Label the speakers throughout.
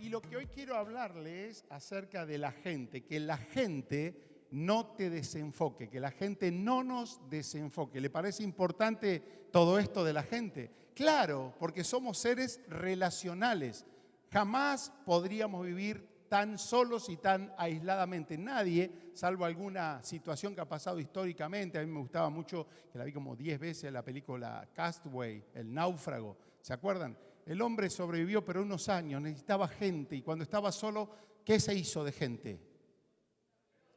Speaker 1: Y lo que hoy quiero hablarles acerca de la gente, que la gente no te desenfoque, que la gente no nos desenfoque. ¿Le parece importante todo esto de la gente? Claro, porque somos seres relacionales. Jamás podríamos vivir tan solos y tan aisladamente. Nadie, salvo alguna situación que ha pasado históricamente. A mí me gustaba mucho, que la vi como 10 veces, la película Castaway, El náufrago. ¿Se acuerdan? El hombre sobrevivió, pero unos años, necesitaba gente. Y cuando estaba solo, ¿qué se hizo de gente?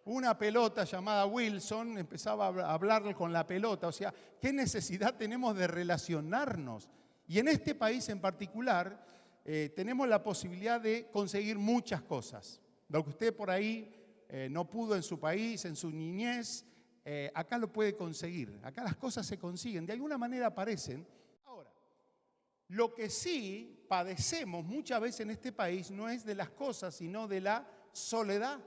Speaker 1: Una pelota llamada Wilson, empezaba a hablarle con la pelota. O sea, ¿qué necesidad tenemos de relacionarnos? Y en este país en particular, tenemos la posibilidad de conseguir muchas cosas. Lo que usted por ahí no pudo en su país, en su niñez, acá lo puede conseguir. Acá las cosas se consiguen, de alguna manera aparecen. Ahora, lo que sí padecemos muchas veces en este país no es de las cosas, sino de la soledad.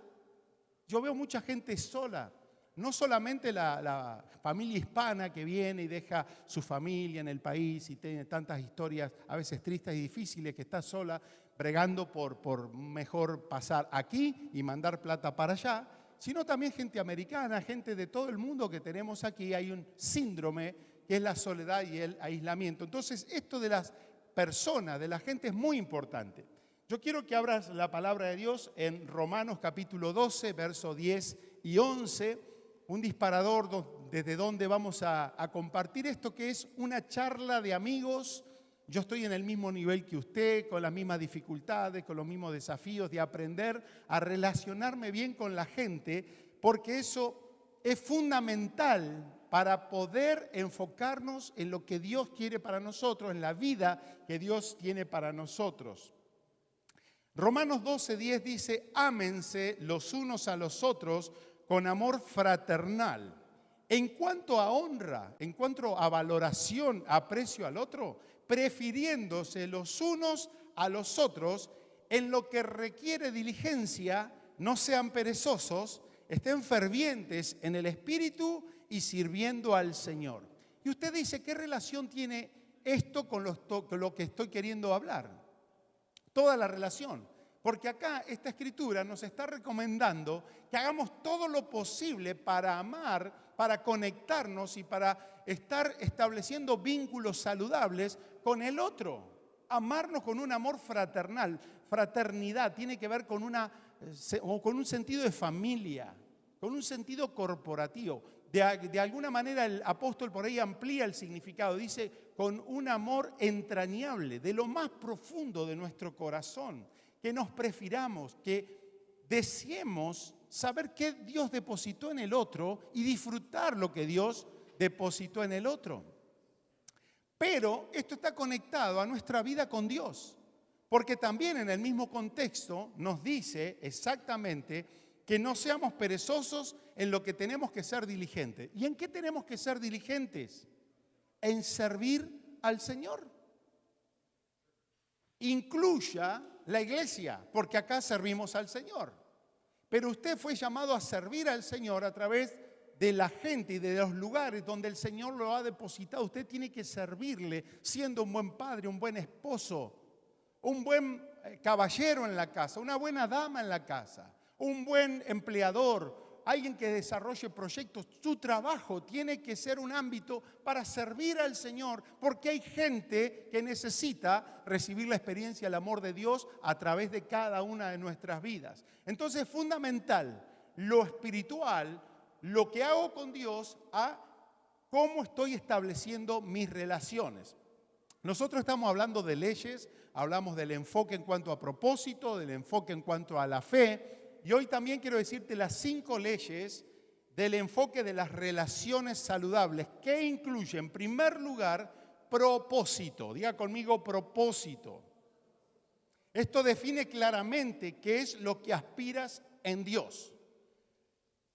Speaker 1: Yo veo mucha gente sola. No solamente la familia hispana que viene y deja su familia en el país y tiene tantas historias a veces tristes y difíciles, que está sola bregando por mejor pasar aquí y mandar plata para allá, sino también gente americana, gente de todo el mundo que tenemos aquí. Hay un síndrome que es la soledad y el aislamiento. Entonces, esto de las personas, de la gente es muy importante. Yo quiero que abras la palabra de Dios en Romanos capítulo 12, versos 10 y 11, un disparador desde donde vamos a compartir esto, que es una charla de amigos. Yo estoy en el mismo nivel que usted, con las mismas dificultades, con los mismos desafíos de aprender a relacionarme bien con la gente, porque eso es fundamental para poder enfocarnos en lo que Dios quiere para nosotros, en la vida que Dios tiene para nosotros. Romanos 12:10 dice: ámense los unos a los otros con amor fraternal. En cuanto a honra, en cuanto a valoración, aprecio al otro, prefiriéndose los unos a los otros, en lo que requiere diligencia, no sean perezosos, estén fervientes en el espíritu y sirviendo al Señor. Y usted dice, ¿qué relación tiene esto con lo que estoy queriendo hablar? Toda la relación. Porque acá esta escritura nos está recomendando que hagamos todo lo posible para amar, para conectarnos y para estar estableciendo vínculos saludables con el otro. Amarnos con un amor fraternal. Fraternidad tiene que ver con un sentido de familia, con un sentido corporativo. De alguna manera el apóstol por ahí amplía el significado. Dice, con un amor entrañable, de lo más profundo de nuestro corazón. Que nos prefiramos, que deseemos saber qué Dios depositó en el otro y disfrutar lo que Dios depositó en el otro. Pero esto está conectado a nuestra vida con Dios, porque también en el mismo contexto nos dice exactamente que no seamos perezosos en lo que tenemos que ser diligentes. ¿Y en qué tenemos que ser diligentes? En servir al Señor. Incluya la iglesia, porque acá servimos al Señor. Pero usted fue llamado a servir al Señor a través de la gente y de los lugares donde el Señor lo ha depositado. Usted tiene que servirle siendo un buen padre, un buen esposo, un buen caballero en la casa, una buena dama en la casa, un buen empleador, alguien que desarrolle proyectos. Su trabajo tiene que ser un ámbito para servir al Señor, porque hay gente que necesita recibir la experiencia del amor de Dios a través de cada una de nuestras vidas. Entonces es fundamental lo espiritual, lo que hago con Dios, a cómo estoy estableciendo mis relaciones. Nosotros estamos hablando de leyes, hablamos del enfoque en cuanto a propósito, del enfoque en cuanto a la fe. Y hoy también quiero decirte las 5 leyes del enfoque de las relaciones saludables, que incluye, en primer lugar, propósito. Diga conmigo, propósito. Esto define claramente qué es lo que aspiras en Dios.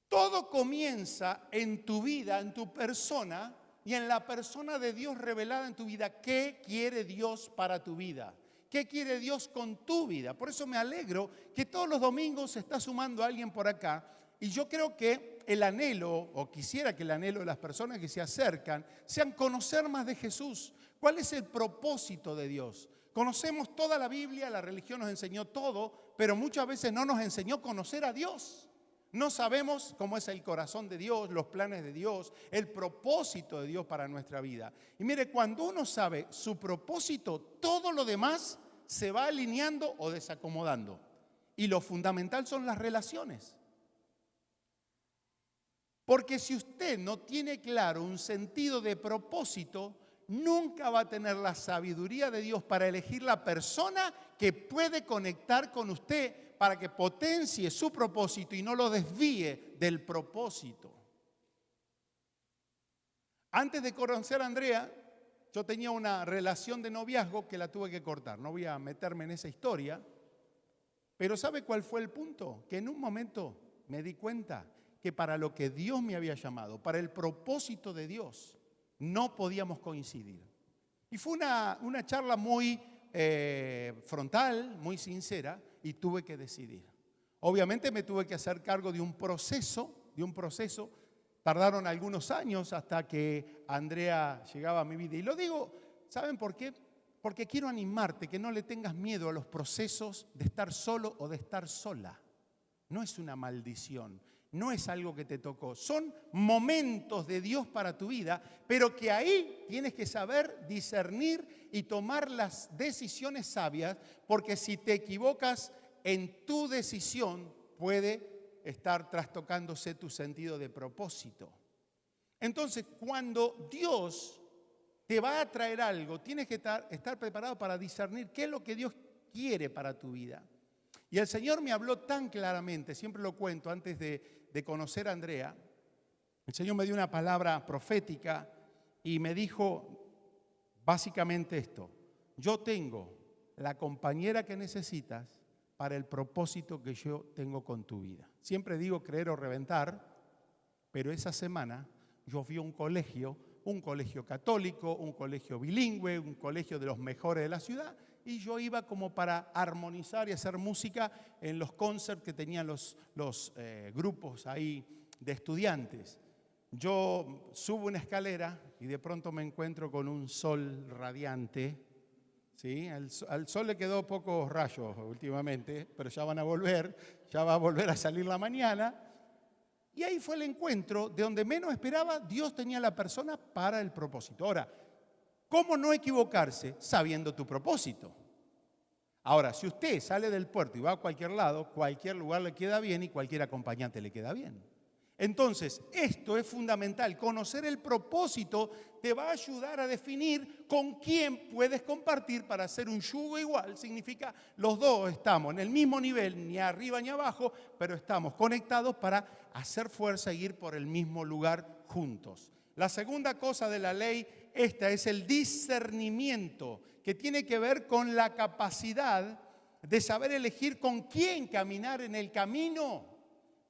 Speaker 1: Todo comienza en tu vida, en tu persona, y en la persona de Dios revelada en tu vida. ¿Qué quiere Dios para tu vida? ¿Qué quiere Dios con tu vida? Por eso me alegro que todos los domingos se está sumando alguien por acá. Y yo creo que el anhelo, o quisiera que el anhelo de las personas que se acercan, sean conocer más de Jesús. ¿Cuál es el propósito de Dios? Conocemos toda la Biblia, la religión nos enseñó todo, pero muchas veces no nos enseñó a conocer a Dios. No sabemos cómo es el corazón de Dios, los planes de Dios, el propósito de Dios para nuestra vida. Y mire, cuando uno sabe su propósito, todo lo demás se va alineando o desacomodando. Y lo fundamental son las relaciones. Porque si usted no tiene claro un sentido de propósito, nunca va a tener la sabiduría de Dios para elegir la persona que puede conectar con usted para que potencie su propósito y no lo desvíe del propósito. Antes de conocer a Andrea, yo tenía una relación de noviazgo que la tuve que cortar. No voy a meterme en esa historia, pero ¿sabe cuál fue el punto? Que en un momento me di cuenta que para lo que Dios me había llamado, para el propósito de Dios, no podíamos coincidir. Y fue una charla muy frontal, muy sincera, y tuve que decidir. Obviamente me tuve que hacer cargo de un proceso. Tardaron algunos años hasta que Andrea llegaba a mi vida. Y lo digo, ¿saben por qué? Porque quiero animarte, que no le tengas miedo a los procesos de estar solo o de estar sola. No es una maldición. No es algo que te tocó, son momentos de Dios para tu vida, pero que ahí tienes que saber discernir y tomar las decisiones sabias, porque si te equivocas en tu decisión, puede estar trastocándose tu sentido de propósito. Entonces, cuando Dios te va a traer algo, tienes que estar preparado para discernir qué es lo que Dios quiere para tu vida. Y el Señor me habló tan claramente, siempre lo cuento antes de conocer a Andrea. El Señor me dio una palabra profética y me dijo básicamente esto: yo tengo la compañera que necesitas para el propósito que yo tengo con tu vida. Siempre digo creer o reventar, pero esa semana yo fui a un colegio católico, un colegio bilingüe, un colegio de los mejores de la ciudad, y yo iba como para armonizar y hacer música en los concerts que tenían los grupos ahí de estudiantes. Yo subo una escalera y de pronto me encuentro con un sol radiante. ¿Sí? Al sol le quedó pocos rayos últimamente, pero ya van a volver, ya va a volver a salir la mañana. Y ahí fue el encuentro de donde menos esperaba. Dios tenía la persona para el propósito. Ahora, ¿cómo no equivocarse sabiendo tu propósito? Ahora, si usted sale del puerto y va a cualquier lado, cualquier lugar le queda bien y cualquier acompañante le queda bien. Entonces, esto es fundamental. Conocer el propósito te va a ayudar a definir con quién puedes compartir para hacer un yugo igual. Significa los dos estamos en el mismo nivel, ni arriba ni abajo, pero estamos conectados para hacer fuerza y ir por el mismo lugar juntos. La segunda cosa de la ley, esta es el discernimiento, que tiene que ver con la capacidad de saber elegir con quién caminar en el camino.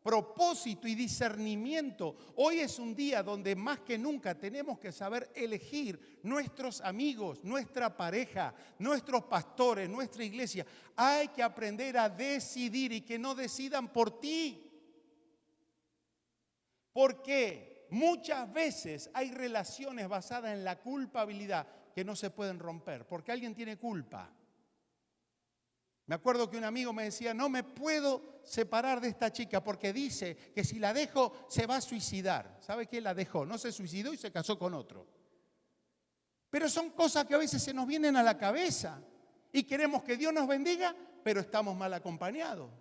Speaker 1: Propósito y discernimiento. Hoy es un día donde más que nunca tenemos que saber elegir nuestros amigos, nuestra pareja, nuestros pastores, nuestra iglesia. Hay que aprender a decidir y que no decidan por ti. Porque muchas veces hay relaciones basadas en la culpabilidad que no se pueden romper, porque alguien tiene culpa. Me acuerdo que un amigo me decía, no me puedo separar de esta chica porque dice que si la dejo se va a suicidar. ¿Sabe qué? La dejó, no se suicidó y se casó con otro. Pero son cosas que a veces se nos vienen a la cabeza y queremos que Dios nos bendiga, pero estamos mal acompañados.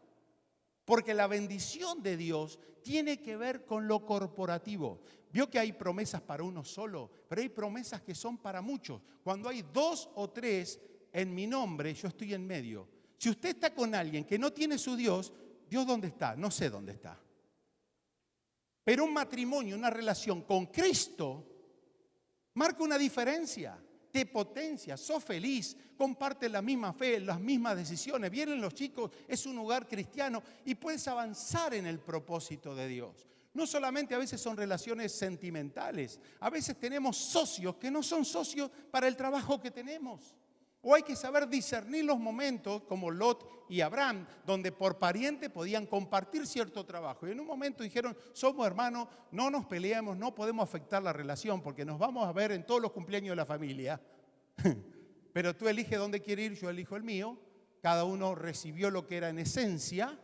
Speaker 1: Porque la bendición de Dios tiene que ver con lo corporativo. Vio que hay promesas para uno solo, pero hay promesas que son para muchos. Cuando hay 2 o 3 en mi nombre, yo estoy en medio. Si usted está con alguien que no tiene su Dios, ¿Dios dónde está? No sé dónde está. Pero un matrimonio, una relación con Cristo, marca una diferencia, te potencia, sos feliz, compartes la misma fe, las mismas decisiones, vienen los chicos, es un hogar cristiano y puedes avanzar en el propósito de Dios. No solamente a veces son relaciones sentimentales, a veces tenemos socios que no son socios para el trabajo que tenemos. O hay que saber discernir los momentos, como Lot y Abraham, donde por pariente podían compartir cierto trabajo. Y en un momento dijeron, somos hermanos, no nos peleemos, no podemos afectar la relación, porque nos vamos a ver en todos los cumpleaños de la familia. Pero tú eliges dónde quieres ir, yo elijo el mío. Cada uno recibió lo que era en esencia.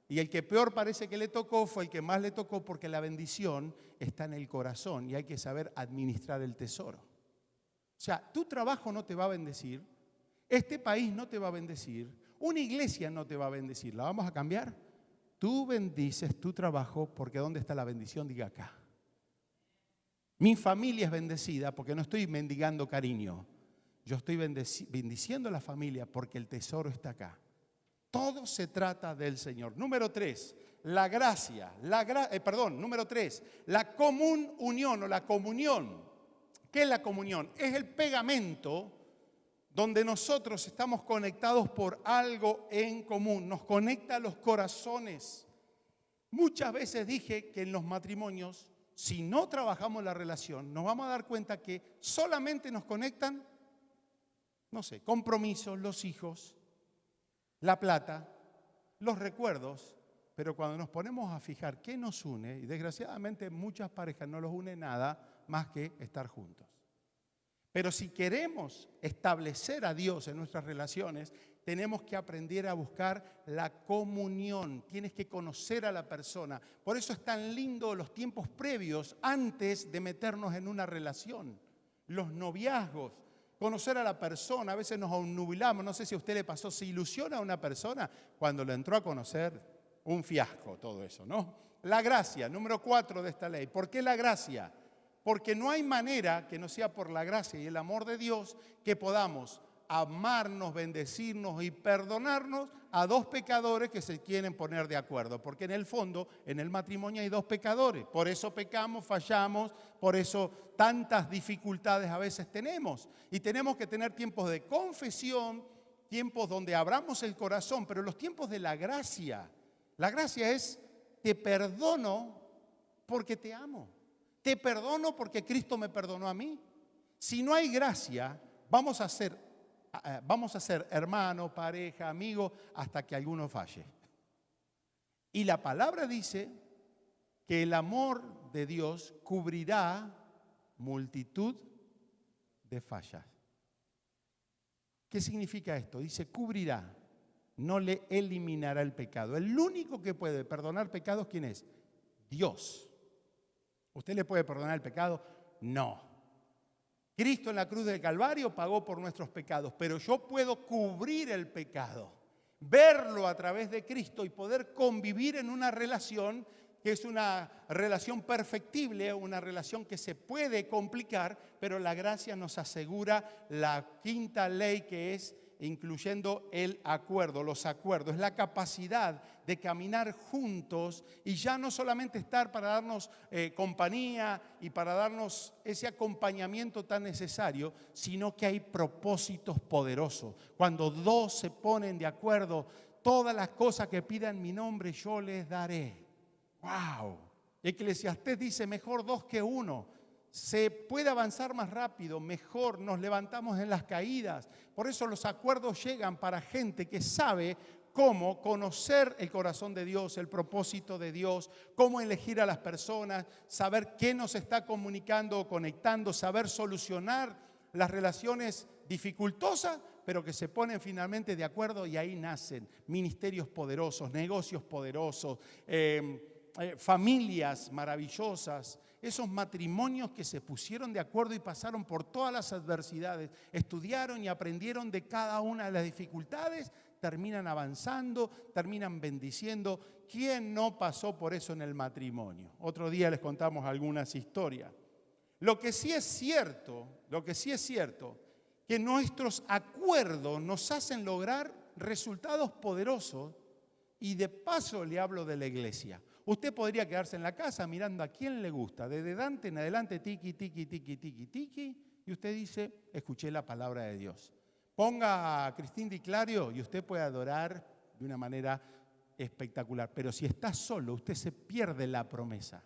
Speaker 1: Y el que peor parece que le tocó fue el que más le tocó, porque la bendición está en el corazón y hay que saber administrar el tesoro. O sea, tu trabajo no te va a bendecir, este país no te va a bendecir, una iglesia no te va a bendecir. ¿La vamos a cambiar? Tú bendices tu trabajo porque ¿dónde está la bendición? Diga acá. Mi familia es bendecida porque no estoy mendigando cariño. Yo estoy bendiciendo a la familia porque el tesoro está acá. Todo se trata del Señor. Número 3, la gracia. Número 3, la común unión o la comunión. ¿Qué es la comunión? Es el pegamento donde nosotros estamos conectados por algo en común. Nos conecta los corazones. Muchas veces dije que en los matrimonios, si no trabajamos la relación, nos vamos a dar cuenta que solamente nos conectan, no sé, compromisos, los hijos, la plata, los recuerdos. Pero cuando nos ponemos a fijar qué nos une, y desgraciadamente muchas parejas no los une nada más que estar juntos. Pero si queremos establecer a Dios en nuestras relaciones, tenemos que aprender a buscar la comunión. Tienes que conocer a la persona. Por eso es tan lindo los tiempos previos antes de meternos en una relación. Los noviazgos, conocer a la persona. A veces nos obnubilamos. No sé si a usted le pasó, se ilusiona a una persona cuando lo entró a conocer. Un fiasco todo eso, ¿no? La gracia, número 4 de esta ley. ¿Por qué la gracia? Porque no hay manera que no sea por la gracia y el amor de Dios que podamos amarnos, bendecirnos y perdonarnos a dos pecadores que se quieren poner de acuerdo. Porque en el fondo, en el matrimonio hay dos pecadores. Por eso pecamos, fallamos, por eso tantas dificultades a veces tenemos. Y tenemos que tener tiempos de confesión, tiempos donde abramos el corazón, pero los tiempos de la gracia. La gracia es, te perdono porque te amo. Te perdono porque Cristo me perdonó a mí. Si no hay gracia, vamos a ser hermano, pareja, amigo, hasta que alguno falle. Y la palabra dice que el amor de Dios cubrirá multitud de fallas. ¿Qué significa esto? Dice cubrirá, no le eliminará el pecado. El único que puede perdonar pecados, ¿quién es? Dios. ¿Usted le puede perdonar el pecado? No. Cristo en la cruz del Calvario pagó por nuestros pecados, pero yo puedo cubrir el pecado, verlo a través de Cristo y poder convivir en una relación que es una relación perfectible, una relación que se puede complicar, pero la gracia nos asegura la quinta ley, que es incluyendo el acuerdo, los acuerdos, es la capacidad de caminar juntos y ya no solamente estar para darnos compañía y para darnos ese acompañamiento tan necesario, sino que hay propósitos poderosos. Cuando dos se ponen de acuerdo, todas las cosas que pidan mi nombre yo les daré. ¡Wow! Eclesiastés dice, mejor dos que uno. Se puede avanzar más rápido, mejor, nos levantamos en las caídas. Por eso los acuerdos llegan para gente que sabe cómo conocer el corazón de Dios, el propósito de Dios, cómo elegir a las personas, saber qué nos está comunicando o conectando, saber solucionar las relaciones dificultosas, pero que se ponen finalmente de acuerdo y ahí nacen ministerios poderosos, negocios poderosos, familias maravillosas. Esos matrimonios que se pusieron de acuerdo y pasaron por todas las adversidades, estudiaron y aprendieron de cada una de las dificultades, terminan avanzando, terminan bendiciendo. ¿Quién no pasó por eso en el matrimonio? Otro día les contamos algunas historias. Lo que sí es cierto, que nuestros acuerdos nos hacen lograr resultados poderosos. Y de paso le hablo de la iglesia. Usted podría quedarse en la casa mirando a quién le gusta, desde Dante en adelante, tiki, tiki, tiki, tiki, tiki, y usted dice, escuché la palabra de Dios. Ponga a Cristín Di Clario y usted puede adorar de una manera espectacular. Pero si está solo, usted se pierde la promesa.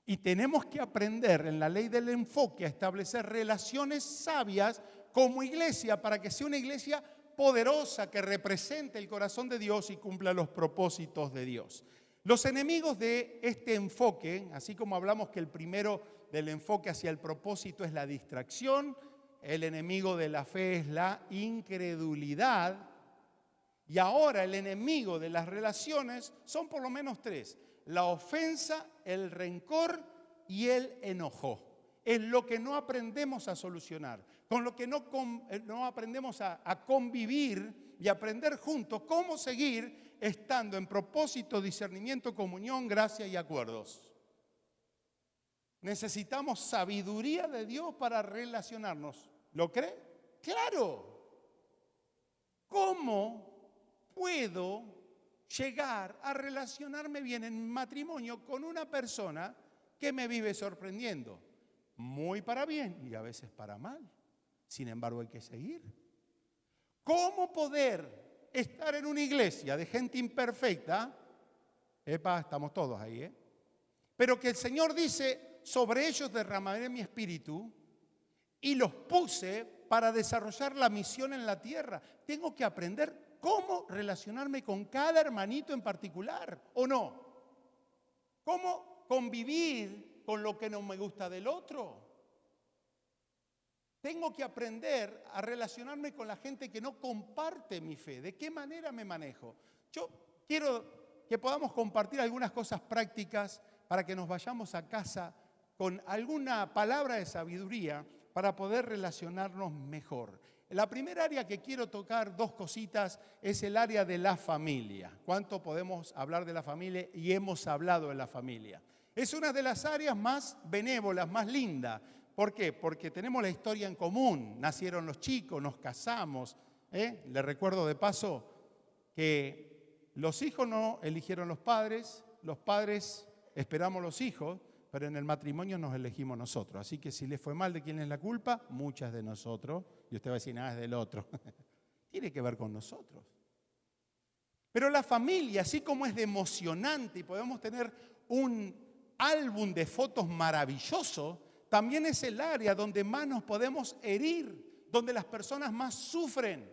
Speaker 1: Y tenemos que aprender en la ley del enfoque a establecer relaciones sabias como iglesia para que sea una iglesia poderosa que represente el corazón de Dios y cumpla los propósitos de Dios. Los enemigos de este enfoque, así como hablamos que el primero del enfoque hacia el propósito es la distracción, el enemigo de la fe es la incredulidad, y ahora el enemigo de las relaciones son por lo menos tres: la ofensa, el rencor y el enojo. Es lo que no aprendemos a solucionar, con lo que no aprendemos a convivir y aprender juntos cómo seguir estando en propósito, discernimiento, comunión, gracia y acuerdos. Necesitamos sabiduría de Dios para relacionarnos. ¿Lo cree? ¡Claro! ¿Cómo puedo llegar a relacionarme bien en matrimonio con una persona que me vive sorprendiendo? Muy para bien y a veces para mal. Sin embargo, hay que seguir. ¿Cómo poder estar en una iglesia de gente imperfecta? Epa, estamos todos ahí, Pero que el Señor dice: sobre ellos derramaré mi espíritu y los puse para desarrollar la misión en la tierra. Tengo que aprender cómo relacionarme con cada hermanito en particular, ¿o no? ¿Cómo convivir con lo que no me gusta del otro? Tengo que aprender a relacionarme con la gente que no comparte mi fe. ¿De qué manera me manejo? Yo quiero que podamos compartir algunas cosas prácticas para que nos vayamos a casa con alguna palabra de sabiduría para poder relacionarnos mejor. La primera área que quiero tocar, dos cositas, es el área de la familia. ¿Cuánto podemos hablar de la familia? Y hemos hablado de la familia. Es una de las áreas más benévolas, más lindas. ¿Por qué? Porque tenemos la historia en común. Nacieron los chicos, nos casamos. Les recuerdo de paso que los hijos no eligieron los padres esperamos los hijos, pero en el matrimonio nos elegimos nosotros. Así que si les fue mal, ¿de quién es la culpa? Muchas de nosotros. Y usted va a decir: nada, es del otro. Tiene que ver con nosotros. Pero la familia, así como es de emocionante y podemos tener un álbum de fotos maravilloso, también es el área donde más nos podemos herir, donde las personas más sufren,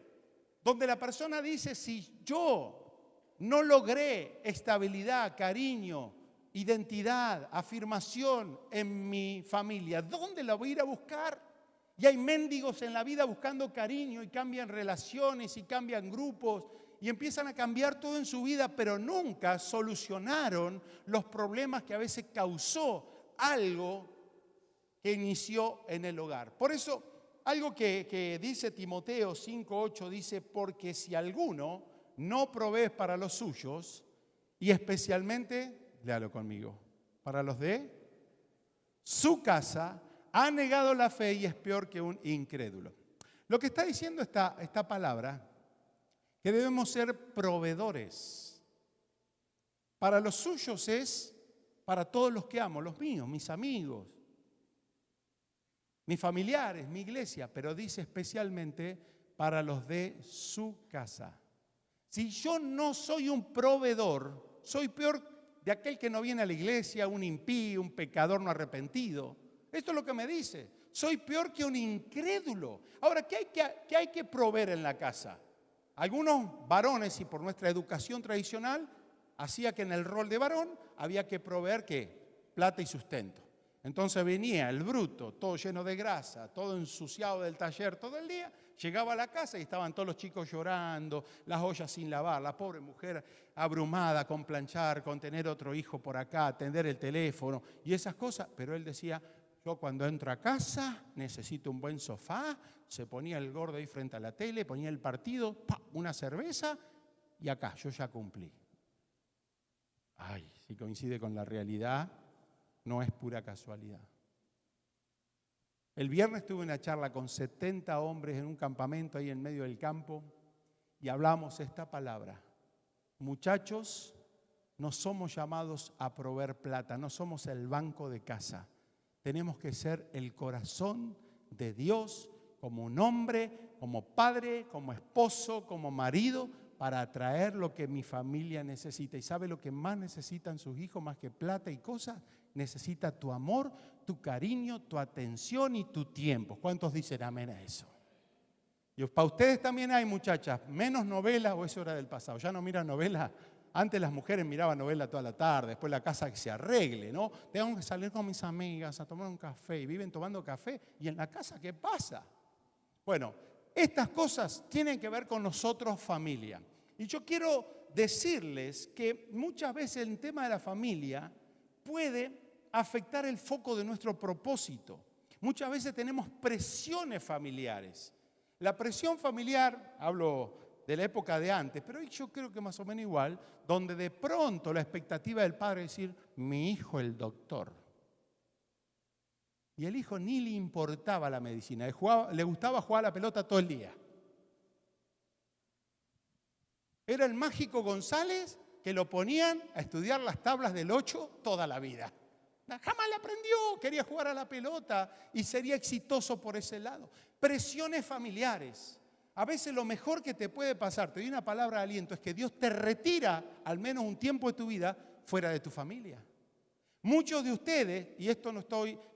Speaker 1: donde la persona dice: si yo no logré estabilidad, cariño, identidad, afirmación en mi familia, ¿dónde la voy a ir a buscar? Y hay mendigos en la vida buscando cariño y cambian relaciones y cambian grupos y empiezan a cambiar todo en su vida, pero nunca solucionaron los problemas que a veces causó algo que inició en el hogar. Por eso, algo que dice Timoteo 5:8 dice: porque si alguno no provee para los suyos, y especialmente, léalo conmigo, para los de su casa, ha negado la fe y es peor que un incrédulo. Lo que está diciendo esta palabra, que debemos ser proveedores. Para los suyos es para todos los que amo, los míos, mis amigos, mis familiares, mi iglesia, pero dice especialmente para los de su casa. Si yo no soy un proveedor, soy peor de aquel que no viene a la iglesia, un impío, un pecador no arrepentido. Esto es lo que me dice. Soy peor que un incrédulo. Ahora, ¿qué hay que proveer en la casa? Algunos varones, y por nuestra educación tradicional, hacía que en el rol de varón había que proveer ¿qué? Plata y sustento. Entonces venía el bruto, todo lleno de grasa, todo ensuciado del taller todo el día, llegaba a la casa y estaban todos los chicos llorando, las ollas sin lavar, la pobre mujer abrumada con planchar, con tener otro hijo por acá, atender el teléfono y esas cosas. Pero él decía: yo cuando entro a casa necesito un buen sofá. Se ponía el gordo ahí frente a la tele, ponía el partido, una cerveza y acá, yo ya cumplí. Ay, si coincide con la realidad, no es pura casualidad. El viernes tuve una charla con 70 hombres en un campamento ahí en medio del campo y hablamos esta palabra. Muchachos, no somos llamados a proveer plata, no somos el banco de casa. Tenemos que ser el corazón de Dios como un hombre, como padre, como esposo, como marido, para atraer lo que mi familia necesita. ¿Y sabe lo que más necesitan sus hijos, más que plata y cosas? Necesita tu amor, tu cariño, tu atención y tu tiempo. ¿Cuántos dicen amén a eso? Y para ustedes también hay, muchachas, menos novelas, o eso era del pasado. ¿Ya no miran novelas? Antes las mujeres miraban novelas toda la tarde, después la casa que se arregle, ¿no? Tengo que salir con mis amigas a tomar un café y viven tomando café. ¿Y en la casa qué pasa? Bueno, estas cosas tienen que ver con nosotros, familia. Y yo quiero decirles que muchas veces el tema de la familia puede afectar el foco de nuestro propósito. Muchas veces tenemos presiones familiares. La presión familiar, hablo de la época de antes, pero hoy yo creo que más o menos igual, donde de pronto la expectativa del padre es decir, mi hijo el doctor. Y el hijo ni le importaba la medicina, le gustaba jugar a la pelota todo el día. Era el mágico González que lo ponían a estudiar las tablas del 8 toda la vida. Jamás la aprendió, quería jugar a la pelota y sería exitoso por ese lado. Presiones familiares. A veces lo mejor que te puede pasar, te doy una palabra de aliento, es que Dios te retira al menos un tiempo de tu vida fuera de tu familia. Muchos de ustedes, y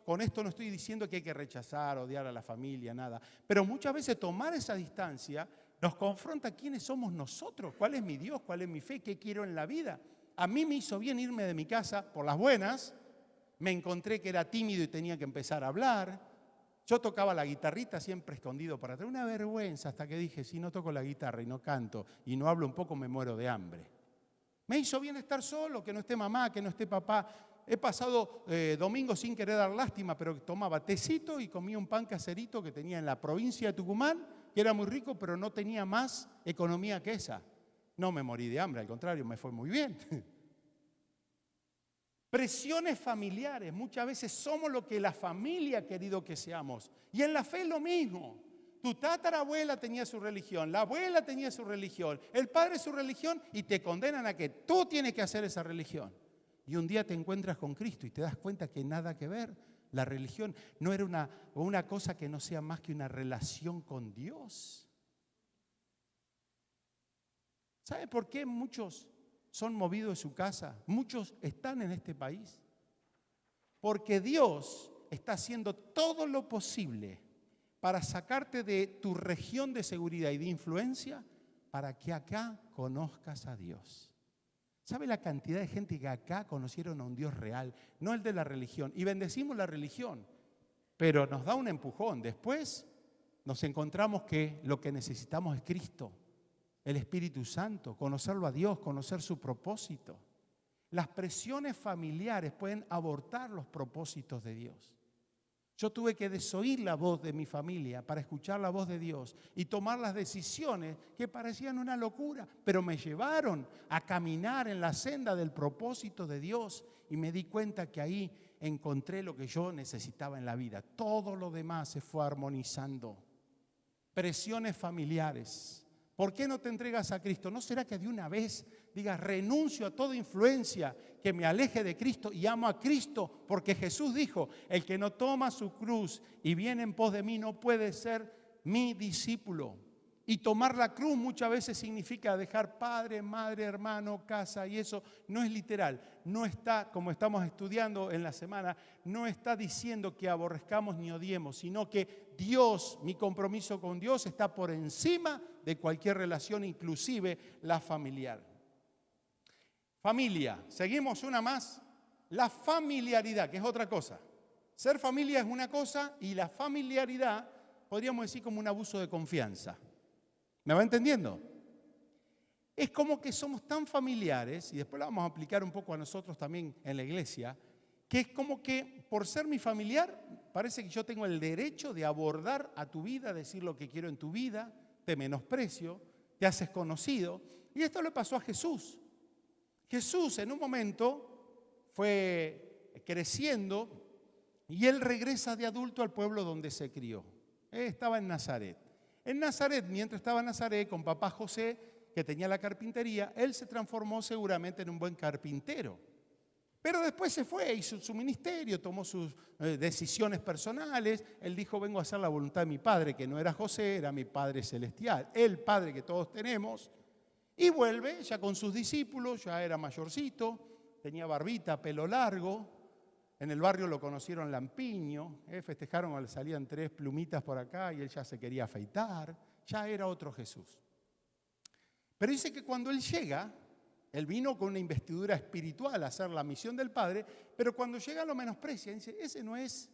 Speaker 1: con esto no estoy diciendo que hay que rechazar, odiar a la familia, nada, pero muchas veces tomar esa distancia nos confronta quiénes somos nosotros, cuál es mi Dios, cuál es mi fe, qué quiero en la vida. A mí me hizo bien irme de mi casa por las buenas, me encontré que era tímido y tenía que empezar a hablar. Yo tocaba la guitarrita siempre escondido para atrás, una vergüenza hasta que dije, si no toco la guitarra y no canto y no hablo un poco me muero de hambre. Me hizo bien estar solo, que no esté mamá, que no esté papá. He pasado domingos sin querer dar lástima, pero tomaba tecito y comía un pan caserito que tenía en la provincia de Tucumán, que era muy rico, pero no tenía más economía que esa. No me morí de hambre, al contrario, me fue muy bien. Presiones familiares, muchas veces somos lo que la familia ha querido que seamos. Y en la fe es lo mismo. Tu tatarabuela tenía su religión, la abuela tenía su religión, el padre su religión y te condenan a que tú tienes que hacer esa religión. Y un día te encuentras con Cristo y te das cuenta que nada que ver. La religión no era una cosa que no sea más que una relación con Dios. ¿Sabe por qué muchos son movidos de su casa? Muchos están en este país. Porque Dios está haciendo todo lo posible para sacarte de tu región de seguridad y de influencia para que acá conozcas a Dios. ¿Sabe la cantidad de gente que acá conocieron a un Dios real? No el de la religión. Y bendecimos la religión, pero nos da un empujón. Después nos encontramos que lo que necesitamos es Cristo, el Espíritu Santo, conocerlo a Dios, conocer su propósito. Las presiones familiares pueden abortar los propósitos de Dios. Yo tuve que desoír la voz de mi familia para escuchar la voz de Dios y tomar las decisiones que parecían una locura, pero me llevaron a caminar en la senda del propósito de Dios y me di cuenta que ahí encontré lo que yo necesitaba en la vida. Todo lo demás se fue armonizando. Presiones familiares. ¿Por qué no te entregas a Cristo? ¿No será que de una vez digas, renuncio a toda influencia que me aleje de Cristo y amo a Cristo? Porque Jesús dijo, el que no toma su cruz y viene en pos de mí no puede ser mi discípulo. Y tomar la cruz muchas veces significa dejar padre, madre, hermano, casa, y eso no es literal. No está, como estamos estudiando en la semana, no está diciendo que aborrezcamos ni odiemos, sino que Dios, mi compromiso con Dios está por encima de cualquier relación, inclusive la familiar. Familia, seguimos una más. La familiaridad, que es otra cosa. Ser familia es una cosa y la familiaridad, podríamos decir como un abuso de confianza. ¿Me va entendiendo? Es como que somos tan familiares, y después lo vamos a aplicar un poco a nosotros también en la iglesia, que es como que por ser mi familiar, parece que yo tengo el derecho de abordar a tu vida, decir lo que quiero en tu vida, te menosprecio, te haces conocido. Y esto le pasó a Jesús. Jesús en un momento fue creciendo y él regresa de adulto al pueblo donde se crió. Él estaba en Nazaret. En Nazaret, mientras estaba en Nazaret con papá José, que tenía la carpintería, él se transformó seguramente en un buen carpintero. Pero después se fue, hizo su ministerio, tomó sus decisiones personales. Él dijo, vengo a hacer la voluntad de mi padre, que no era José, era mi Padre Celestial, el Padre que todos tenemos. Y vuelve ya con sus discípulos, ya era mayorcito, tenía barbita, pelo largo. En el barrio lo conocieron lampiño, festejaron cuando le salían 3 plumitas por acá y él ya se quería afeitar. Ya era otro Jesús. Pero dice que cuando él llega, él vino con una investidura espiritual a hacer la misión del Padre, pero cuando llega lo menosprecia. Dice, ese no es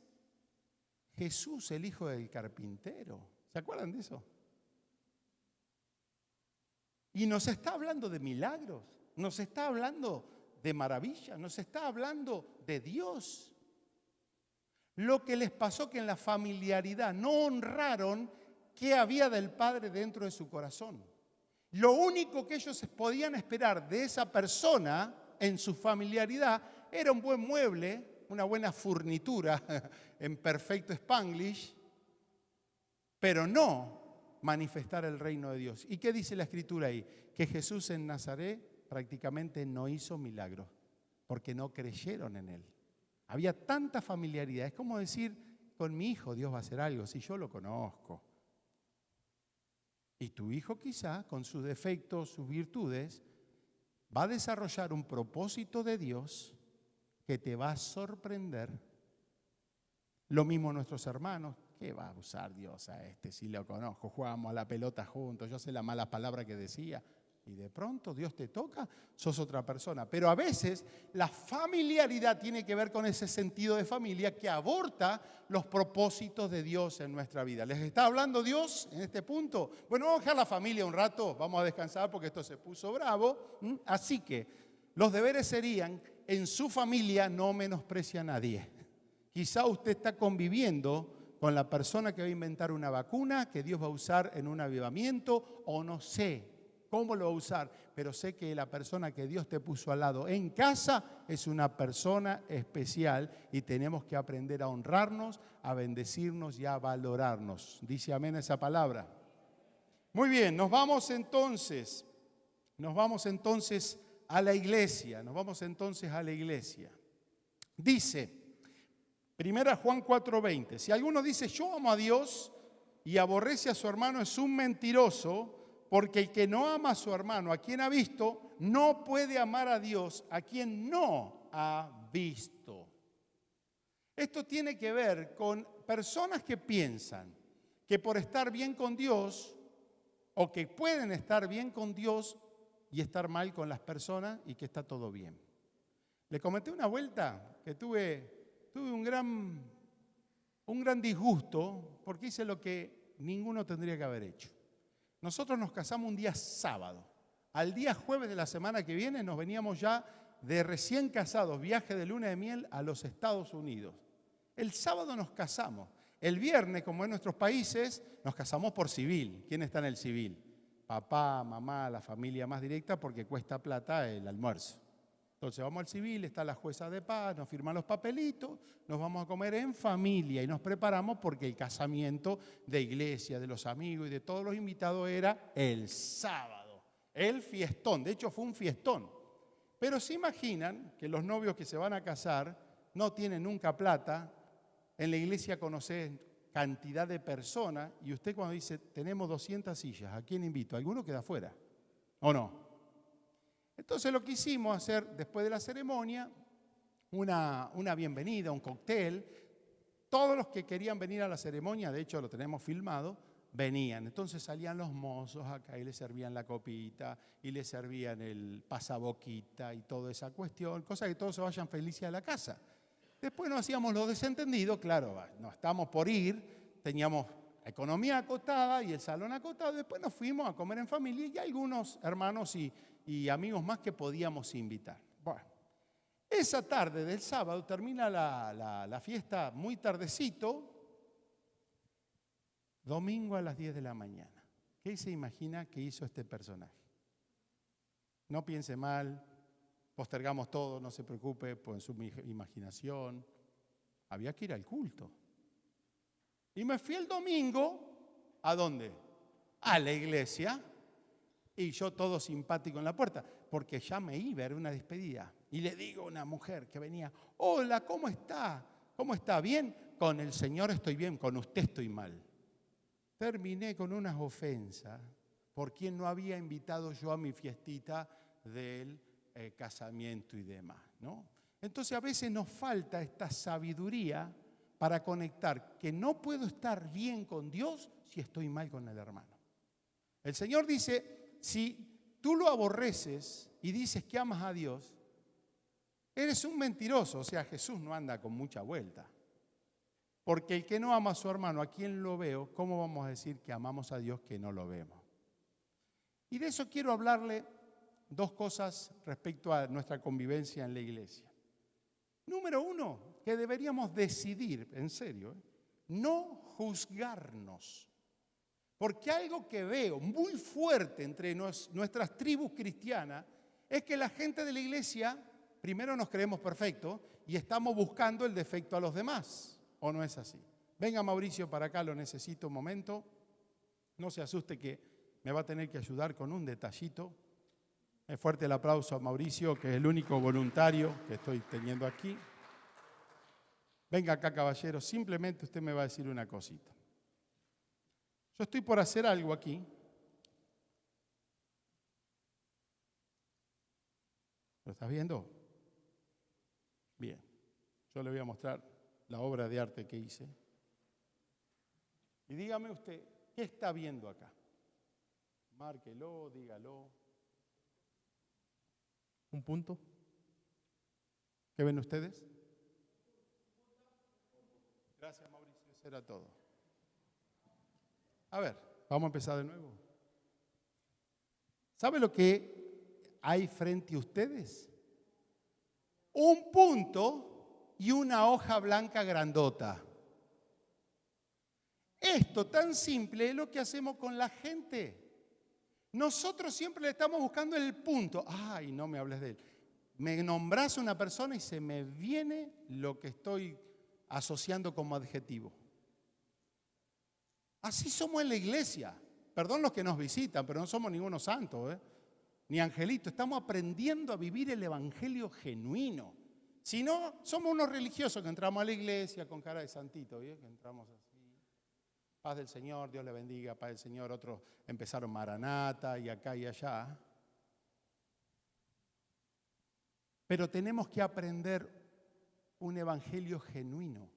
Speaker 1: Jesús, el hijo del carpintero. ¿Se acuerdan de eso? Y nos está hablando de milagros, nos está hablando de maravillas, nos está hablando de Dios. Lo que les pasó que en la familiaridad no honraron qué había del Padre dentro de su corazón. Lo único que ellos podían esperar de esa persona en su familiaridad era un buen mueble, una buena furnitura en perfecto Spanglish, pero no manifestar el reino de Dios. ¿Y qué dice la Escritura ahí? Que Jesús en Nazaret prácticamente no hizo milagros porque no creyeron en él. Había tanta familiaridad. Es como decir, con mi hijo Dios va a hacer algo, si yo lo conozco. Y tu hijo quizá, con sus defectos, sus virtudes, va a desarrollar un propósito de Dios que te va a sorprender. Lo mismo nuestros hermanos. ¿Qué va a usar Dios a este si lo conozco? Jugábamos a la pelota juntos, yo sé las malas palabras que decía. Y de pronto Dios te toca, sos otra persona. Pero a veces la familiaridad tiene que ver con ese sentido de familia que aborta los propósitos de Dios en nuestra vida. ¿Les está hablando Dios en este punto? Bueno, vamos a dejar la familia un rato, vamos a descansar porque esto se puso bravo. Así que los deberes serían, en su familia no menosprecia a nadie. Quizá usted está conviviendo con la persona que va a inventar una vacuna que Dios va a usar en un avivamiento, o no sé cómo lo va a usar, pero sé que la persona que Dios te puso al lado en casa es una persona especial y tenemos que aprender a honrarnos, a bendecirnos y a valorarnos. ¿Dice amén esa palabra? Muy bien, nos vamos entonces a la iglesia, Dice, 1 Juan 4:20, si alguno dice yo amo a Dios y aborrece a su hermano es un mentiroso, porque el que no ama a su hermano, a quien ha visto, no puede amar a Dios, a quien no ha visto. Esto tiene que ver con personas que piensan que por estar bien con Dios, o que pueden estar bien con Dios y estar mal con las personas y que está todo bien. Le comenté una vuelta que tuve un gran disgusto porque hice lo que ninguno tendría que haber hecho. Nosotros nos casamos un día sábado. Al día jueves de la semana que viene nos veníamos ya de recién casados, viaje de luna de miel a los Estados Unidos. El sábado nos casamos. El viernes, como en nuestros países, nos casamos por civil. ¿Quién está en el civil? Papá, mamá, la familia más directa porque cuesta plata el almuerzo. Entonces vamos al civil, está la jueza de paz, nos firman los papelitos, nos vamos a comer en familia y nos preparamos porque el casamiento de iglesia, de los amigos y de todos los invitados era el sábado. El fiestón, de hecho fue un fiestón. Pero se imaginan que los novios que se van a casar no tienen nunca plata, en la iglesia conocen cantidad de personas y usted cuando dice tenemos 200 sillas, ¿a quién invito? ¿Alguno queda afuera? ¿O no? Entonces lo que hicimos hacer después de la ceremonia, una bienvenida, un cóctel. Todos los que querían venir a la ceremonia, de hecho lo tenemos filmado, venían. Entonces salían los mozos acá y les servían la copita y les servían el pasaboquita y toda esa cuestión, cosa que todos se vayan felices a la casa. Después nos hacíamos los desentendidos, claro, no estamos por ir, teníamos la economía acotada y el salón acotado. Después nos fuimos a comer en familia y algunos hermanos y amigos más que podíamos invitar. Bueno, esa tarde del sábado termina la fiesta muy tardecito, domingo a las 10 de la mañana. ¿Qué se imagina que hizo este personaje? No piense mal, postergamos todo, no se preocupe por su imaginación. Había que ir al culto. Y me fui el domingo, ¿a dónde? A la iglesia. Y yo todo simpático en la puerta, porque ya me iba, era una despedida. Y le digo a una mujer que venía, hola, ¿cómo está? ¿Cómo está? ¿Bien? Con el Señor estoy bien, con usted estoy mal. Terminé con unas ofensas, ¿Por quién no había invitado yo a mi fiestita del casamiento y demás, ¿no? Entonces a veces nos falta esta sabiduría para conectar, que no puedo estar bien con Dios si estoy mal con el hermano. El Señor dice, si tú lo aborreces y dices que amas a Dios, eres un mentiroso. O sea, Jesús no anda con mucha vuelta. Porque el que no ama a su hermano, ¿a quién lo veo? ¿Cómo vamos a decir que amamos a Dios que no lo vemos? Y de eso quiero hablarle dos cosas respecto a nuestra convivencia en la iglesia. Número uno, que deberíamos decidir, en serio, no juzgarnos. Porque algo que veo muy fuerte entre nuestras tribus cristianas es que la gente de la iglesia, primero nos creemos perfectos y estamos buscando el defecto a los demás. ¿O no es así? Venga Mauricio para acá, lo necesito un momento. No se asuste que me va a tener que ayudar con un detallito. Es fuerte el aplauso a Mauricio, que es el único voluntario que estoy teniendo aquí. Venga acá, caballero, simplemente usted me va a decir una cosita. Yo estoy por hacer algo aquí. ¿Lo estás viendo? Bien, yo le voy a mostrar la obra de arte que hice. Y dígame usted, ¿qué está viendo acá? Márquelo, dígalo.
Speaker 2: ¿Un punto?
Speaker 1: ¿Qué ven ustedes? Gracias, Mauricio, eso era todo. A ver, vamos a empezar de nuevo. ¿Sabe lo que hay frente a ustedes? Un punto y una hoja blanca grandota. Esto tan simple es lo que hacemos con la gente. Nosotros siempre le estamos buscando el punto. Ay, no me hables de él. Me nombras una persona y se me viene lo que estoy asociando como adjetivo. Así somos en la iglesia. Perdón los que nos visitan, pero no somos ninguno santo, ni angelito. Estamos aprendiendo a vivir el evangelio genuino. Si no, somos unos religiosos que entramos a la iglesia con cara de santito, que entramos así. Paz del Señor, Dios le bendiga, paz del Señor. Otros empezaron Maranata y acá y allá. Pero tenemos que aprender un evangelio genuino.